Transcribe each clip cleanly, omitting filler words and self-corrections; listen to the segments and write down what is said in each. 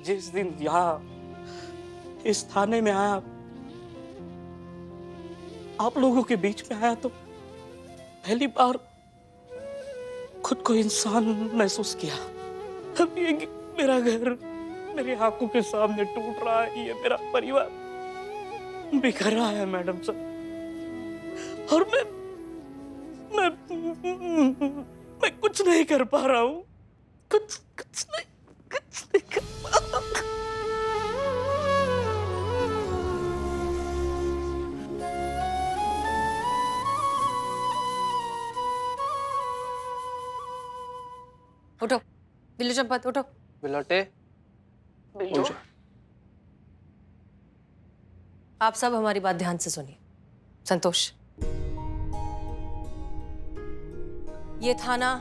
जिस दिन यहाँ इस थाने में आया, आप लोगों के बीच में आया, तो पहली बार खुद को इंसान महसूस किया। अब ये मेरा घर मेरी आंखों के सामने टूट रहा है, ये मेरा परिवार बिखर रहा है मैडम सर, और मैं कुछ नहीं कर पा रहा हूँ, कुछ नहीं कर पा रहा हूँ। उठो बिल्लू चंपत, उठो। बिलोटे, बिल्लू, आप सब हमारी बात ध्यान से सुनिए। संतोष, ये थाना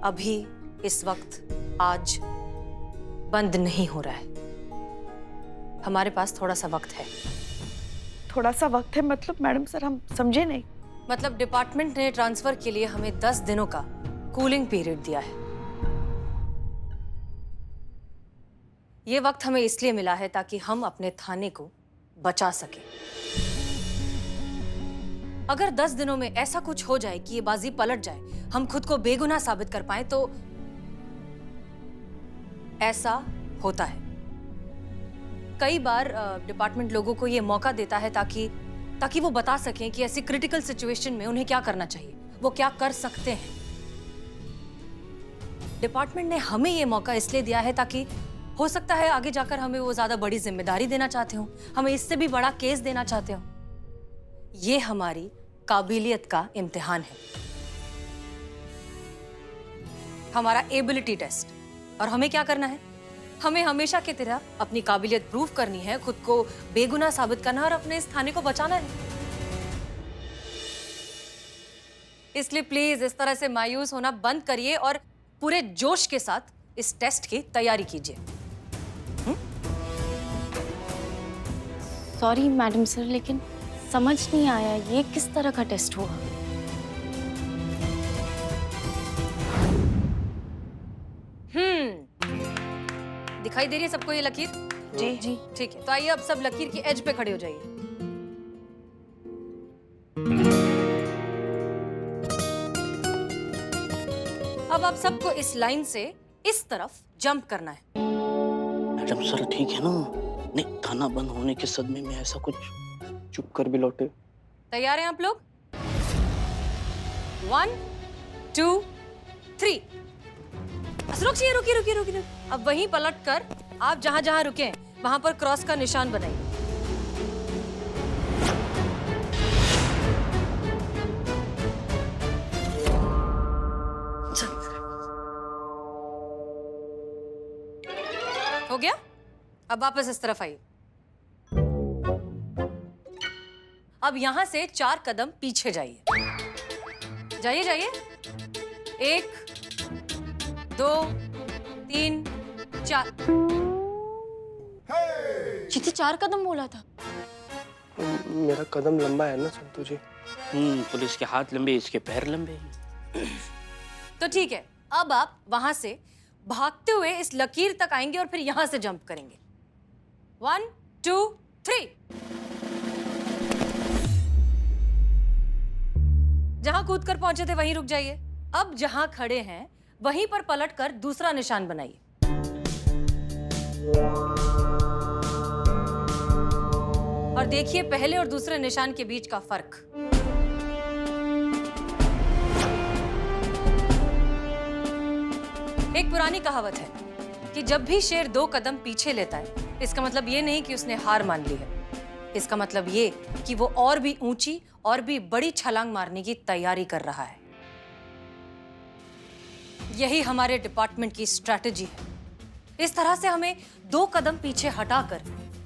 अभी इस वक्त आज बंद नहीं हो रहा है। हमारे पास थोड़ा सा वक्त है। थोड़ा सा वक्त है मतलब मैडम सर, हम समझे नहीं। मतलब डिपार्टमेंट ने ट्रांसफर के लिए हमें 10 दिनों का कूलिंग पीरियड दिया है। ये वक्त हमें इसलिए मिला है ताकि हम अपने थाने को बचा सके। अगर 10 दिनों में ऐसा कुछ हो जाए कि ये बाजी पलट जाए, हम खुद को बेगुनाह साबित कर पाए, तो ऐसा होता है। कई बार डिपार्टमेंट लोगों को ये मौका देता है ताकि वो बता सकें कि ऐसी क्रिटिकल सिचुएशन में उन्हें क्या करना चाहिए, वो क्या कर सकते हैं। डिपार्टमेंट ने हमें ये मौका इसलिए दिया है ताकि हो सकता है आगे जाकर हमें वो ज्यादा बड़ी जिम्मेदारी देना चाहते हो, हमें इससे भी बड़ा केस देना चाहते हो। ये हमारी काबिलियत का इम्तिहान है, हमारा एबिलिटी टेस्ट। और हमें क्या करना है? हमें हमेशा की तरह अपनी काबिलियत प्रूव करनी है, खुद को बेगुनाह साबित करना और अपने इस थाने को बचाना है। इसलिए प्लीज इस तरह से मायूस होना बंद करिए और पूरे जोश के साथ इस टेस्ट की तैयारी कीजिए। सॉरी मैडम सर, लेकिन समझ नहीं आया ये किस तरह का टेस्ट हुआ। दिखाई दे रही है सबको ये लकीर? जी जी ठीक है, तो आइए अब सब लकीर की एज पे खड़े हो जाइए। अब आप सबको इस लाइन से इस तरफ जंप करना है। मैडम सर ठीक है ना? नहीं, थाना बंद होने के सदमे में ऐसा कुछ। चुप कर बिलोटे। तैयार हैं आप लोग? 1 2 3। रुकिए रुकिए रुकिए रुकिए। अब वहीं पलट कर आप जहां जहां रुके वहां पर क्रॉस का निशान बनाइए। हो गया? अब वापस इस तरफ आइए। अब यहां से 4 कदम पीछे जाइए। जाइए जाइए। 1 2 3 4। जीती 4 कदम बोला था। मेरा कदम लंबा है ना संतू जी। पुलिस के हाथ लंबे, इसके पैर लंबे। तो ठीक है, अब आप वहां से भागते हुए इस लकीर तक आएंगे और फिर यहां से जंप करेंगे। 1 2 3। जहां कूद कर पहुंचे थे वहीं रुक जाइए। अब जहां खड़े हैं वहीं पर पलटकर दूसरा निशान बनाइए। और देखिए पहले और दूसरे निशान के बीच का फर्क। एक पुरानी कहावत है कि जब भी शेर 2 कदम पीछे लेता है, इसका मतलब ये नहीं कि उसने हार मान ली है। इसका मतलब ये कि वो और भी ऊंची और भी बड़ी छलांग मारने की तैयारी कर रहा है। यही हमारे डिपार्टमेंट की स्ट्रैटेजी है। इस तरह से हमें 2 कदम पीछे हटाकर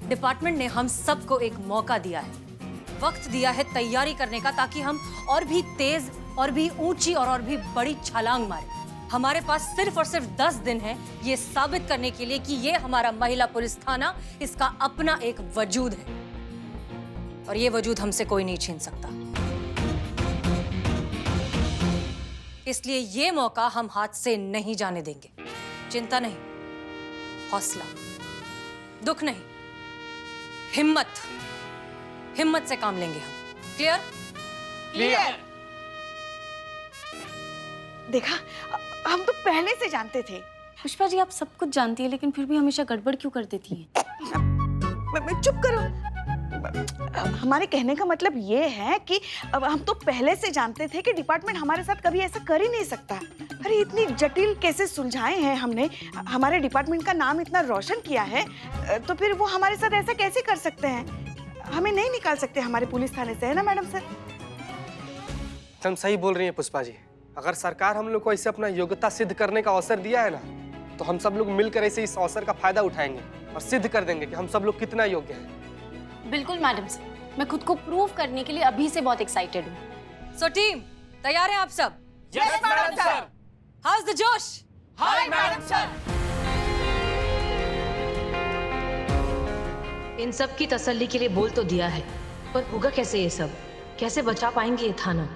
डिपार्टमेंट ने हम सबको एक मौका दिया है, वक्त दिया है तैयारी करने का, ताकि हम और भी तेज और भी ऊंची और भी बड़ी छलांग मारें। हमारे पास सिर्फ और सिर्फ 10 दिन है ये साबित करने के लिए कि ये हमारा महिला पुलिस थाना, इसका अपना एक वजूद है और ये वजूद हमसे कोई नहीं छीन सकता। इसलिए ये मौका हम हाथ से नहीं जाने देंगे। चिंता नहीं, हौसला। दुख नहीं, हिम्मत, हिम्मत से काम लेंगे हम। क्लियर? क्लियर। देखा, हम तो पहले से जानते थे। पुष्पा जी, आप सब कुछ जानती है लेकिन फिर भी हमेशा गड़बड़ क्यों कर देती हैं? चुप करो। हमारे कहने का मतलब ये है कि अब हम तो पहले से जानते थे कि डिपार्टमेंट हमारे साथ कभी ऐसा कर ही नहीं सकता। अरे इतनी जटिल केसेस सुलझाए हैं हमने, हमारे डिपार्टमेंट का नाम इतना रोशन किया है, तो फिर वो हमारे साथ ऐसा कैसे कर सकते हैं? हमें नहीं निकाल सकते हमारे पुलिस थाने से, है ना मैडम सर? तुम सही बोल रही हैं पुष्पा जी। अगर सरकार हम लोग को ऐसे अपना योग्यता सिद्ध करने का अवसर दिया है ना, तो हम सब लोग मिलकर ऐसे इस अवसर का फायदा उठाएंगे और सिद्ध कर देंगे कि हम सब लोग कितना योग्य हैं। बिल्कुल मैडम सर, मैं खुद को प्रूव करने के लिए अभी से बहुत एक्साइटेड हूँ। सो टीम, तैयार हैं आप सब? Yes madam sir. How's the josh? Hi madam sir. इन सब की तसल्ली के लिए बोल तो दिया है, पर होगा कैसे ये सब? कैसे बचा पाएंगे ये थाना?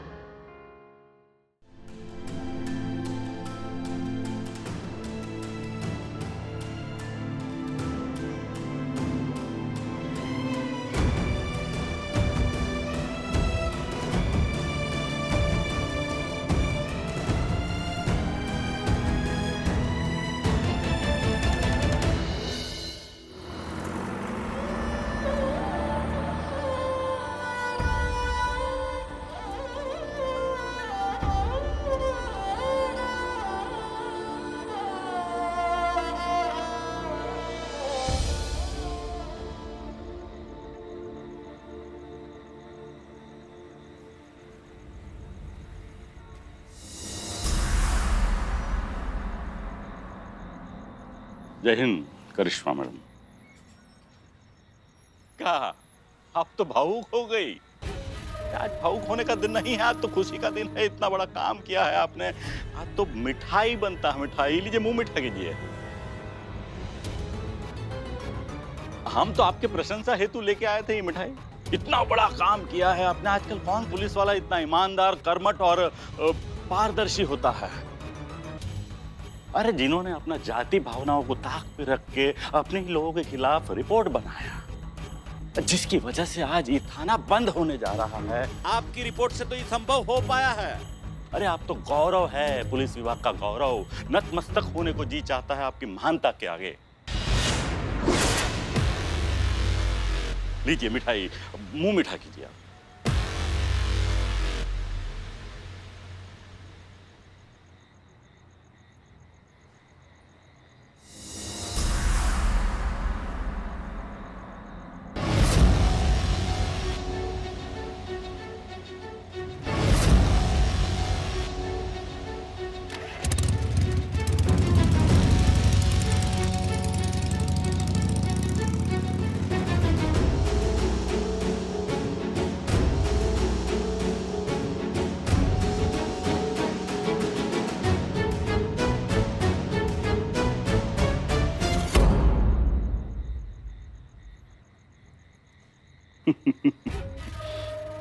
जय हिंद करिश्मा मैडम। क्या आप तो भावुक हो गई? आज भावुक होने का दिन नहीं है, आज तो खुशी का दिन है। इतना बड़ा काम किया है आपने, आज तो मिठाई बनता है। मिठाई लीजिए, मुंह मीठा कीजिए। हम तो आपके प्रशंसा हेतु लेके आए थे ये मिठाई। इतना बड़ा काम किया है आपने। आजकल कौन पुलिस वाला इतना ईमानदार, कर्मठ और पारदर्शी होता है? अरे जिन्होंने अपना जाति भावनाओं को ताक पे रख के अपने ही लोगों के खिलाफ रिपोर्ट बनाया, जिसकी वजह से आज ये थाना बंद होने जा रहा है, आपकी रिपोर्ट से तो ये संभव हो पाया है। अरे आप तो गौरव है, पुलिस विभाग का गौरव। नतमस्तक होने को जी चाहता है आपकी महानता के आगे। लीजिए मिठाई, मुंह मीठा कीजिए आप।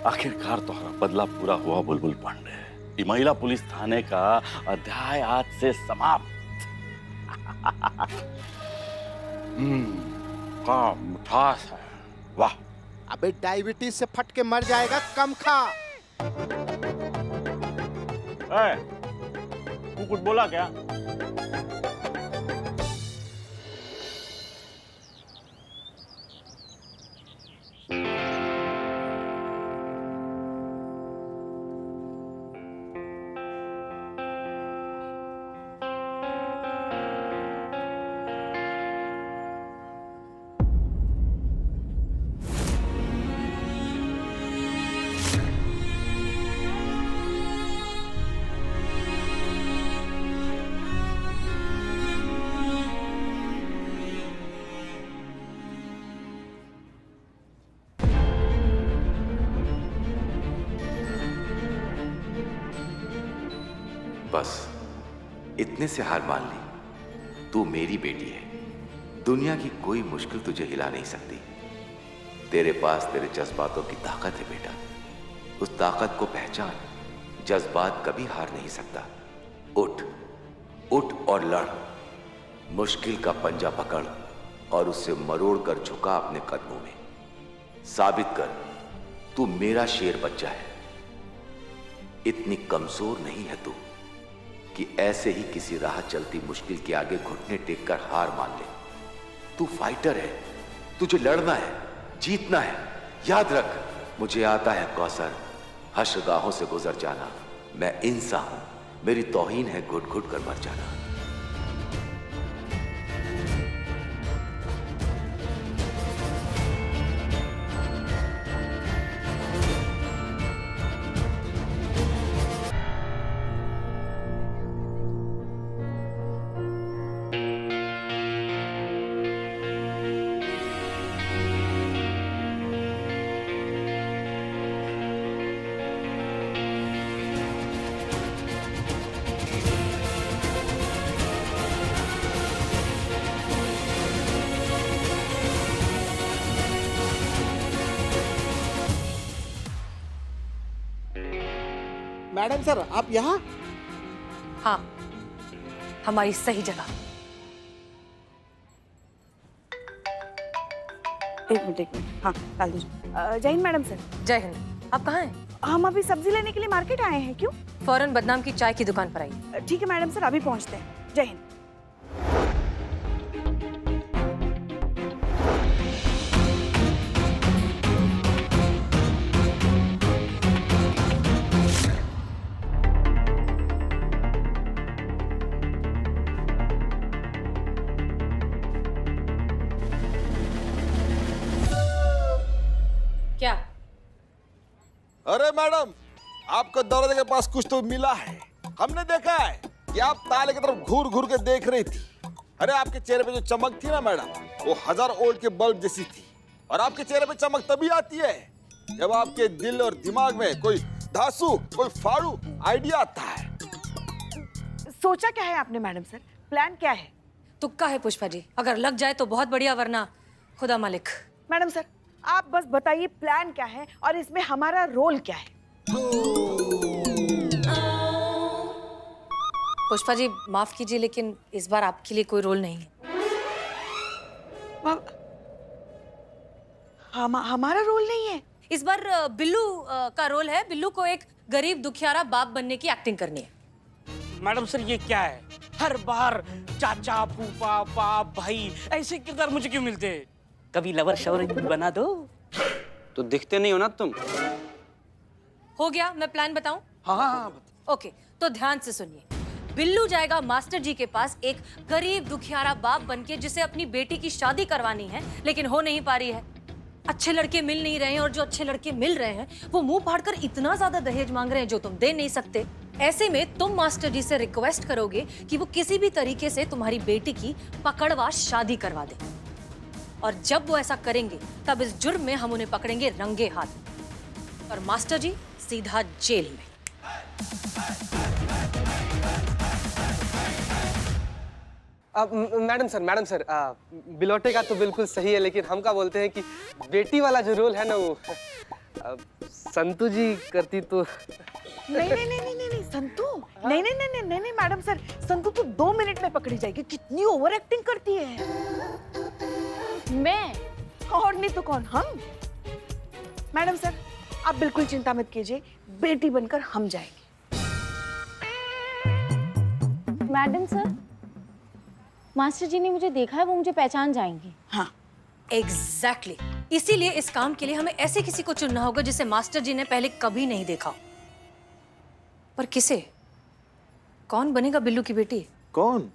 आखिरकार तुम्हारा बदला पूरा हुआ बुलबुल पांडे। ये महिला पुलिस थाने का अध्याय आज से समाप्त। क्या मिठास है, वाह। अबे डायबिटीज से फट के मर जाएगा, कम खा। तू कुछ बोला क्या? बस इतने से हार मान ली। तू मेरी बेटी है, दुनिया की कोई मुश्किल तुझे हिला नहीं सकती। तेरे पास तेरे जज्बातों की ताकत है बेटा, उस ताकत को पहचान। जज्बात कभी हार नहीं सकता। उठ उठ और लड़, मुश्किल का पंजा पकड़ और उसे मरोड़ कर झुका अपने कदमों में। साबित कर तू मेरा शेर बच्चा है। इतनी कमजोर नहीं है तू कि ऐसे ही किसी राह चलती मुश्किल के आगे घुटने टेक कर हार मान ले। तू फाइटर है, तुझे लड़ना है, जीतना है। याद रख, मुझे आता है कौसर हश्रगाहों से गुजर जाना। मैं इंसान हूं, मेरी तौहीन है घुट घुट कर मर जाना। मैडम सर, आप यहाँ? हाँ, हमारी सही जगह। एक मिनट। हाँ, डाल दीजिए। जय हिंद मैडम सर। जय हिंद। आप कहाँ हैं? हम अभी सब्जी लेने के लिए मार्केट आए हैं। क्यों? फौरन बदनाम की चाय की दुकान पर आइए। ठीक है मैडम सर, अभी पहुंचते हैं। जय हिंद। क्या? अरे मैडम, आपको दरवाजे के पास कुछ तो मिला है। हमने देखा है कि आप ताले की तरफ घूर घूर के देख रही थी। अरे आपके चेहरे पे जो चमक थी ना मैडम, वो 1000 वोल्ट के बल्ब जैसी थी। और आपके चेहरे पे चमक तभी आती है जब आपके दिल और दिमाग में कोई धांसू, कोई फाड़ू आइडिया आता है। सोचा क्या है आपने मैडम सर? प्लान क्या है? तुक्का है पुष्पा जी, अगर लग जाए तो बहुत बढ़िया, वरना खुदा मालिक। मैडम सर, आप बस बताइए प्लान क्या है और इसमें हमारा रोल क्या है? पुष्पा जी माफ कीजिए, लेकिन इस बार आपके लिए कोई रोल नहीं है। हमारा रोल नहीं है? इस बार बिल्लू का रोल है। बिल्लू को एक गरीब दुखियारा बाप बनने की एक्टिंग करनी है। मैडम सर, ये क्या है? हर बार चाचा, फूफा, बाप, भाई, ऐसे किरदार मुझे क्यों मिलते हैं? कभी लवर शवर बना दो। तो दिखते नहीं हो ना तुम। हो गया, मैं प्लान बताऊं? हाँ। ओके, तो ध्यान से सुनिए। बिल्लू जाएगा मास्टर जी के पास एक गरीब दुखियारा बाप बनके, जिसे अपनी बेटी की शादी करवानी है लेकिन हो नहीं पा रही है। अच्छे लड़के मिल नहीं रहे हैं, और जो अच्छे लड़के मिल रहे हैं वो मुंह फाड़कर इतना ज्यादा दहेज मांग रहे हैं जो तुम दे नहीं सकते। ऐसे में तुम मास्टर जी से रिक्वेस्ट करोगे कि वो किसी भी तरीके से तुम्हारी बेटी की पकड़वा शादी करवा दे, और जब वो ऐसा करेंगे तब इस जुर्म में हम उन्हें पकड़ेंगे रंगे हाथ, और मास्टर जी सीधा जेल में। मैडम सर, बिलोटे का तो बिल्कुल सही है, लेकिन हम क्या बोलते हैं कि बेटी वाला जो रोल है ना, वो संतू जी करती तो। नहीं संतू, नहीं मैडम सर, संतू तो 2 मिनट में पकड़ी जाएगी। कितनी ओवर एक्टिंग करती है। मैं? और नहीं तो कौन, हम। मैडम सर, आप बिल्कुल चिंता मत कीजिए, बेटी बनकर हम जाएंगे। मैडम सर, मास्टर जी ने मुझे देखा है, वो मुझे पहचान जाएंगे। हाँ एग्जैक्टली। इसीलिए इस काम के लिए हमें ऐसे किसी को चुनना होगा जिसे मास्टर जी ने पहले कभी नहीं देखा। पर किसे? कौन बनेगा बिल्लू की बेटी? कौन?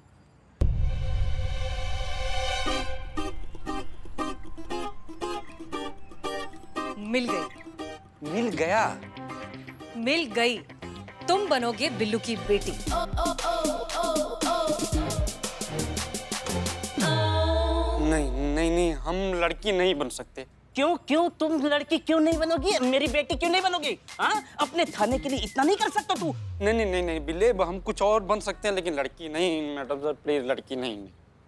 मिल गई। मिल गया? मिल गई। तुम बनोगे बिल्लू की बेटी। नहीं, हम लड़की नहीं बन सकते। क्यों तुम लड़की क्यों नहीं बनोगी? मेरी बेटी क्यों नहीं बनोगी? हाँ, अपने थाने के लिए इतना नहीं कर सकता तू? नहीं बिल्ले, हम कुछ और बन सकते हैं, लेकिन लड़की नहीं। मैडम सर प्लीज, लड़की नहीं।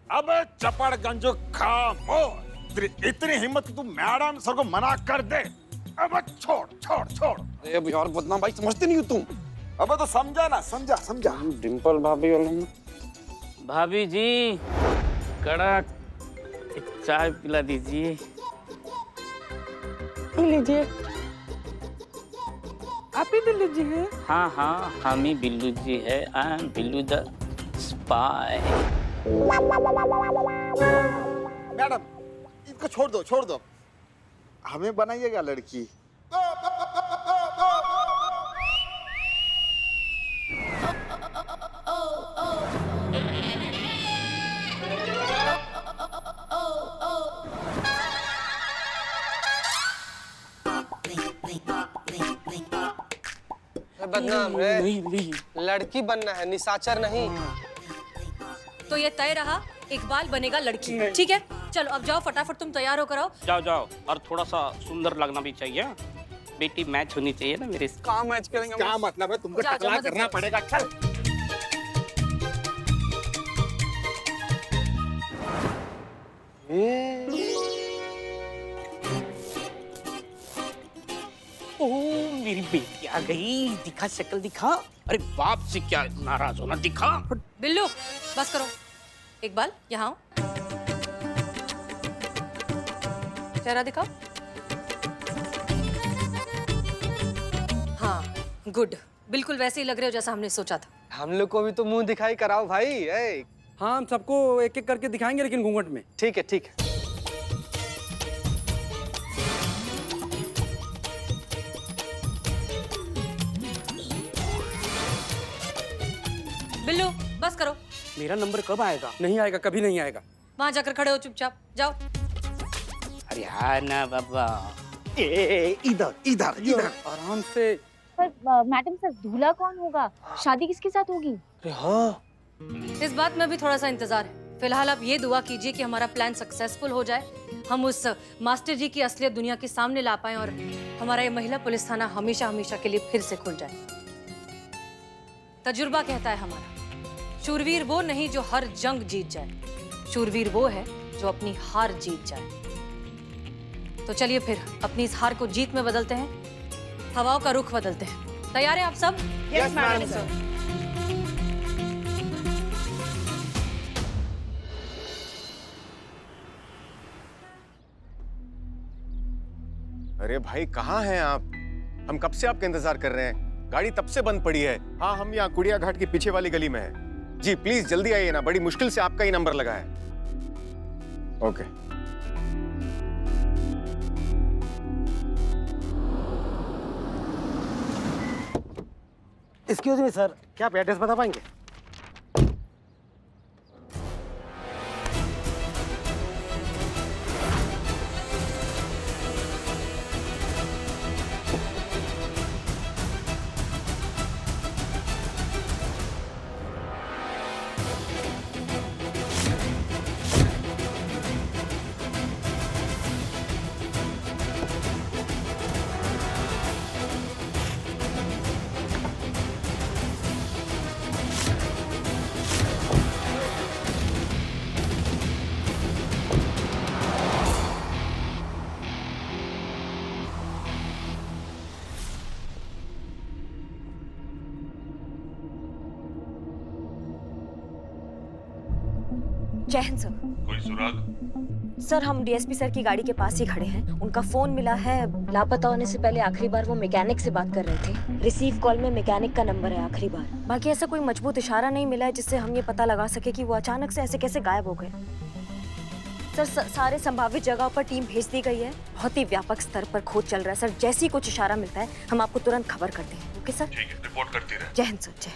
अब चपड़गंज खामोश, तेरी इतनी हिम्मत कि तू मैडम सर को मना कर दे। अब छोड़। अब यार बदनाम भाई, समझते नहीं हो तुम। अब तो समझा ना, समझा। डिम्पल भाभी भाभी जी, कड़क एक चाय पिला दीजिए। लीजिए। आप ही बिल्लू जी हैं? हाँ हाँ, हम ही बिल्लू जी है। I am Billu the spy. Madam इनको छोड़ दो हमें बनाइएगा लड़की। बदनाम है, नहीं नहीं, लड़की बनना है, निशाचर नहीं। तो ये तय रहा, इकबाल बनेगा लड़की। ठीक है, चलो अब जाओ, फटाफट तुम तैयार होकर आओ। जाओ जाओ, और थोड़ा सा सुंदर लगना भी चाहिए। बेटी मैच होनी चाहिए ना मेरे से। कहाँ मैच करेंगे? क्या मतलब है, तुमको जाओ, टकला मदद करना करो। पड़ेगा। चल ओह मेरी बेटी आ गई, दिखा शक्ल दिखा। अरे बाप से क्या नाराज होना, दिखा। बिल्लू बस करो। इकबाल यहाँ आओ, चेहरा दिखाओ। हाँ गुड, बिल्कुल वैसे ही लग रहे हो जैसा हमने सोचा था। हम लोग को भी तो मुंह दिखाई कराओ भाई। ए, हाँ हम सबको एक एक करके दिखाएंगे, लेकिन घूंघट में। ठीक है ठीक है। बिल्लू बस करो। मेरा नंबर कब आएगा? नहीं आएगा, कभी नहीं आएगा। वहां जाकर खड़े हो चुपचाप, जाओ। अरे हाँ ना बाबा। इधर आराम से। पर मैडम सर, दूल्हा कौन होगा? शादी किसके साथ होगी? अरे हाँ, इस बात में भी थोड़ा सा इंतजार है। फिलहाल आप ये दुआ कीजिए कि हमारा प्लान सक्सेसफुल हो जाए, हम उस मास्टर जी की असलियत दुनिया के सामने ला पाएं और हमारा ये महिला पुलिस थाना हमेशा हमेशा के लिए फिर से खुल जाए। तजुर्बा कहता है हमारा, शूरवीर वो नहीं जो हर जंग जीत जाए, शूरवीर वो है जो अपनी हार जीत जाए। तो चलिए फिर अपनी इस हार को जीत में बदलते हैं, हवाओं का रुख बदलते हैं। तैयार हैं आप सब? Yes madam sir. अरे भाई कहाँ हैं आप? हम कब से आपका इंतजार कर रहे हैं। गाड़ी तब से बंद पड़ी है। हाँ हम यहाँ कुड़िया घाट के पीछे वाली गली में हैं। जी प्लीज जल्दी आइए ना, बड़ी मुश्किल से आपका ही नंबर लगा है। ओके। एक्सक्यूज मी सर, क्या आप एड्रेस बता पाएंगे? जय हिंद सर। कोई सुराग? सर हम डीएसपी सर की गाड़ी के पास ही खड़े हैं। उनका फोन मिला है। लापता होने से पहले आखिरी बार वो मैकेनिक से बात कर रहे थे। रिसीव कॉल में मैकेनिक का नंबर है आखिरी बार। बाकी ऐसा कोई मजबूत इशारा नहीं मिला है जिससे हम ये पता लगा सके कि वो अचानक से ऐसे कैसे गायब हो गए। सर सारे संभावित जगहों पर टीम भेज दी गई है। बहुत ही व्यापक स्तर पर खोज चल रहा है सर। जैसे ही कुछ इशारा मिलता है हम आपको तुरंत खबर करते हैं। Okay sir? ठीक है, रिपोर्ट करती रहे। जय हिंद सर। जय।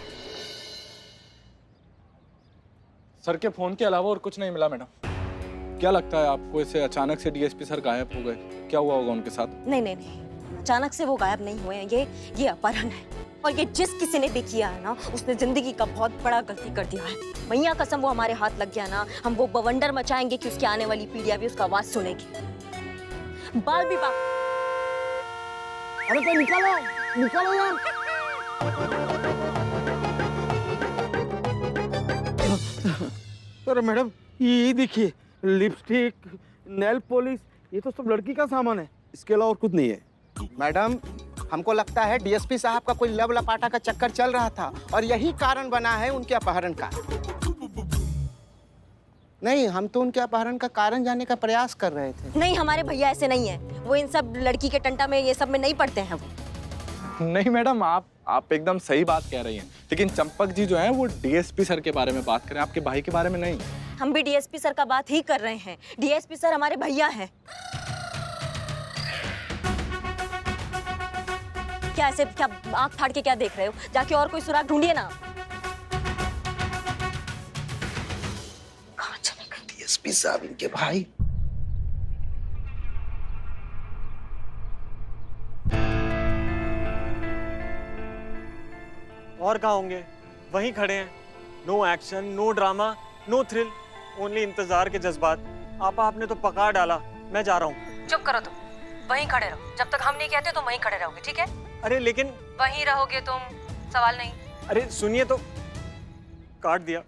सर के फोन के अलावा और कुछ नहीं मिला मैडम। क्या लगता है आपको, इसे अचानक से डीएसपी सर गायब हो गए? क्या हुआ होगा उनके साथ? नहीं नहीं नहीं, अचानक से वो गायब नहीं हुए हैं। ये अपहरण है, और ये जिस किसी ने भी किया है ना, उसने जिंदगी का बहुत बड़ा गलती कर दिया है। मैया कसम वो हमारे हाथ लग गया ना, हम वो बवंडर मचाएंगे कि उसकी आने वाली पीढ़ियां भी उसका आवाज सुनेगी। बाल भी बाप। अरे कोई निकालो, निकालो यार। अरे मैडम ये देखिए, लिपस्टिक, नेल पॉलिश, ये तो सब लड़की का सामान है। इसके अलावा और कुछ नहीं है। मैडम हमको लगता है डीएसपी साहब का कोई लब लपाटा का चक्कर चल रहा था और यही कारण बना है उनके अपहरण का। नहीं, हम तो उनके अपहरण का कारण जानने का प्रयास कर रहे थे। नहीं, हमारे भैया ऐसे नहीं है। वो इन सब लड़की के टंटा में, ये सब में नहीं पड़ते हैं वो। नहीं मैडम, आप एकदम सही बात कह रही हैं, लेकिन चंपक जी जो हैं वो डीएसपी सर के बारे में बात करें, आपके भाई के बारे में नहीं। हम भी डीएसपी सर का बात ही कर रहे हैं। डीएसपी सर हमारे भैया हैं। क्या ऐसे क्या आंख फाड़ के क्या देख रहे हो? जाके और कोई सुराग ढूंढिए ना। कहाँ चले गए? डीएसपी साहब इनके भाई। और कहाँ होंगे? वहीं खड़े हैं। No action, no drama, no thrill, only इंतजार के जज्बात। आपने तो पका डाला। मैं जा रहा हूँ। चुप करो तुम, वहीं खड़े रहो। जब तक हम नहीं कहते तो वहीं खड़े रहोगे, ठीक है? अरे लेकिन वहीं रहोगे तुम, सवाल नहीं। अरे सुनिए तो। काट दिया।